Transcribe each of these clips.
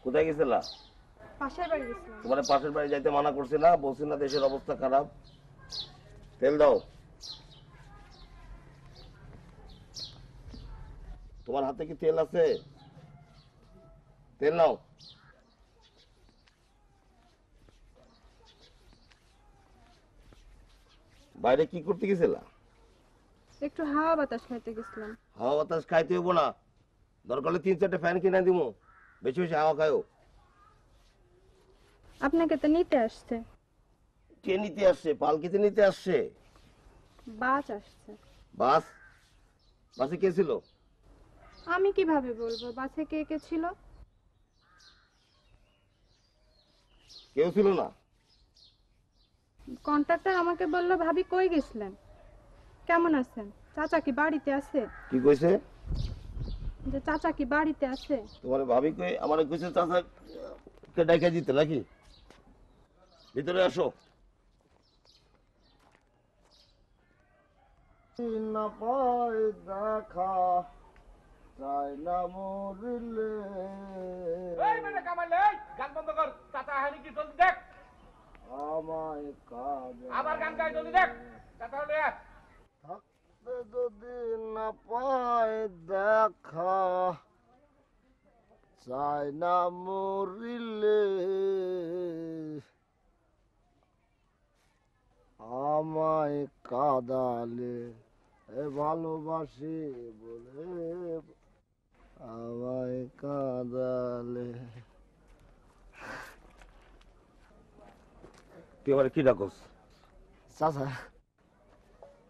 কোথায় গেছিলা? পাশের বাড়ি গেছিলাম। তোমার পাশের বাড়ি যাইতে মানা করছি না? বলছি না দেশের অবস্থা খারাপ? তেল দাও। তোমার হাতে কি তেল আছে? তেল নাও। বাইরে কি করতে গেছিলা? একটু হাওয়া বাতাস খাইতে গেছিলাম। হাওয়া বাতাস খাইতে হইব না, দরকার হলে 3-4টা ফ্যান কিনে দিব, বেশি বেশি হাওয়া খাও। আপনাকে তো নিতে আসছে। কে নিতে আসছে? পালকিতে নিতে আসছে? বাস আসছে। বাস? বাসে কে ছিল? আমি কিভাবে বলবো বাসে কে কে ছিল? কেউ ছিল না। কন্ট্রাক্টর আমাকে বলল, ভাবি কই গেছিলেন, কেমন আছেন, চাচা কি বাড়িতে আছে? কি কইছে? যে চাচা কি বাড়িতে আছে। তোমার ভাবি কই? আমার কইছে চাচা কে ডাইকা দিতে নাকি? ভিতরে আসো। না পায় দেখা চাই না মরিলে। এই মানে কামালে, এই গান বন্ধ কর। চাচা হানি কি জলদি দেখ। আমায় কাঁদে আবার গান গাই জলদি দেখ। চাচা হলে থাকতে যদি না পায় দেখা চাই না মরিলে। আমায় কাঁদালে ভালোবাসি বলে, আমায় কাঁদালে। তুই আমার কি ডাকস? চাচা,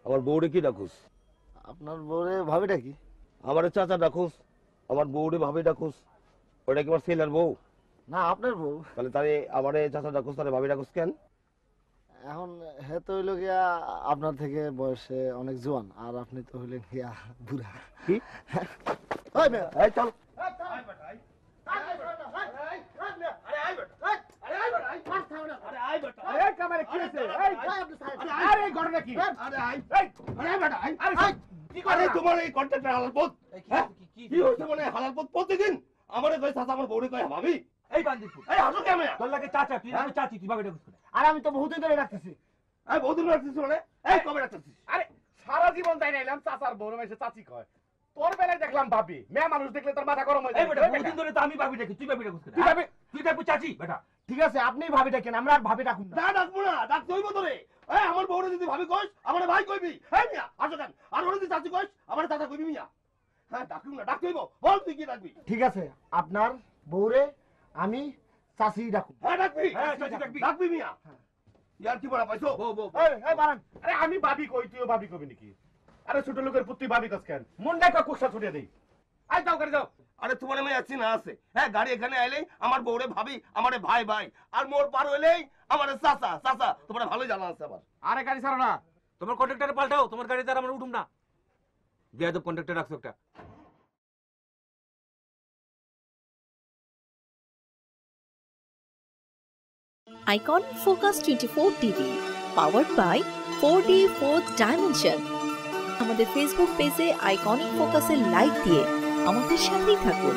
আমার বউরে কি ডাকুস? আপনার বউরে ভাবিটা কি? আমারে চাচা ডাকুস, আমার বউরে ভাবি ডাকুস। ওটা কি আমার ছেলের বউ? না, আপনার বউ। তাহলে তারে আমারে চাচা ডাকুস, তারে ভাবি ডাকুস কেন? এখন হে তো হইল গিয়া আপনার থেকে বয়সে অনেক জোয়ান, আর আপনি তো হইলেন গিয়া বুড়া। কি? ওই মেয়ে, এই চল। এই কামালে কি হইছে? এই আরে ঘটনা কি? আরে আই। এই আরে বেটা, আরে কি করে? আরে তোমার এই কন্ট্রাক্টর হালাল পথ। কি হইছে মানে হালাল পথ প্রতিদিন আমারে কই চাচা, আমার বউরে কই ভাবি। এই বান্দিপুর। এই হাসো কেন? তোর লাগে চাচা, তুই লাগে চাচি, তুই ভাবে ডাকুস। আর আমি তো বহুদিন ধরে রাখতেছি। এই বহুদিন রাখছিস মানে? এই কবে রাখছিস? আরে সারা জীবন তাই নাইলাম চাচার বউর মেসে চাচি কয়। তোর বেলায় দেখলাম ভাবি, মেয়ে মানুষ দেখলে তোর মাথা গরম হয়ে যায়। এই বেটা বহুদিন ধরে তো আমি ভাবি ডাকি, তুই ভাবি ডাকুস। তুই ভাবি, তুই ডাকবি চাচি বেটা। ঠিক আছে, আপনি ভাবি ডাকেন, আমরা আর ভাবি ডাকুন না। না ডাকবো না, ডাকতে হইব তোরে। এই আমার বউরে যদি ভাবি কইস, আমারে ভাই কইবি। এই মিয়া আসো কেন? আর ওরে যদি চাচি কইস, আমারে চাচা কইবি মিয়া। হ্যাঁ ডাকুম না, ডাকতে হইব। বল তুই কি ডাকবি? ঠিক আছে, আপনার বউরে আমি চাচি ডাকুন। হ্যাঁ ডাকবি। হ্যাঁ চাচি ডাকবি। ডাকবি মিয়া। ইয়ার কি বড় পাইছো? এই বারান, আরে আমি ভাবি কই, তুইও ভাবি কবি নাকি? আরে ছোট লোকের পুত্র ভাবি কস কেন? মন্ডা কা কুকসা ছুটিয়ে দেই। আই যাও করে যাও। আরে তোমার আমি আছি না আছে। হ্যাঁ গাড়ি এখানে আইলেই আমার বউরে ভাবি, আমারে ভাই ভাই। আর মোর পার হইলেই আমারে চাচা চাচা। তোমার ভালোই জানা আছে আমার। আরে গাড়ি ছাড়ো না, তোমার কন্ট্রাক্টরে পাল্টাও। তোমার গাড়িতে আর আমরা উঠুম না। বেয়াদব কন্ট্রাক্টর রাখছো একটা। Icon Focus 24 TV, powered by 4D Fourth Dimension. আমাদের ফেসবুক পেজে আইকনিক ফোকাসের লাইক দিয়ে আমাদের সাথেই থাকুন।